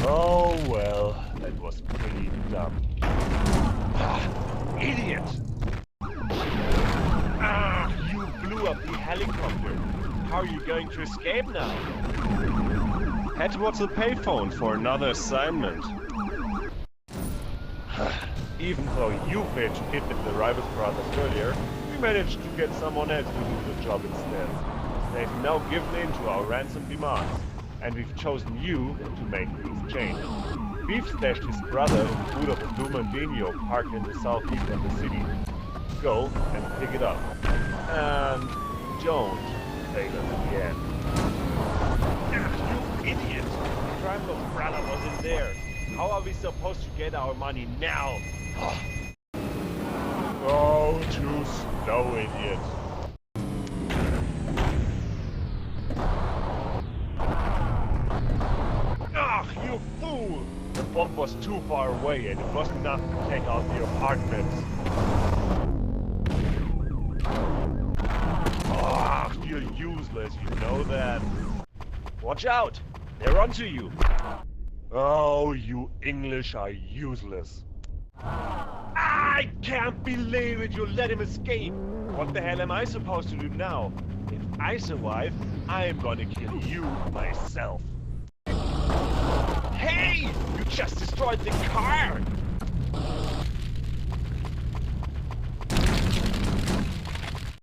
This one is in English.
Oh well, that was pretty dumb. Idiot! You blew up the helicopter. How are you going to escape now? Head towards the payphone for another assignment. Even though you failed to kidnap the Rivals brothers earlier, we managed to get someone else to do the job instead. They've now given in to our ransom demands, and we've chosen you to make these changes. We've stashed his brother in the boot of a Blue Mondino parked in the southeast of the city. Go and pick it up. And don't fail us in the end. You idiot! Triumph's brother was in there. How are we supposed to get our money now? Oh, too slow, idiot. You fool! The bomb was too far away and it wasn't enough to take out the apartments. You're useless, you know that. Watch out! They're onto you! Oh, you English are useless. I can't believe it! You let him escape! What the hell am I supposed to do now? If I survive, I'm gonna kill you myself. Hey! You just destroyed the car!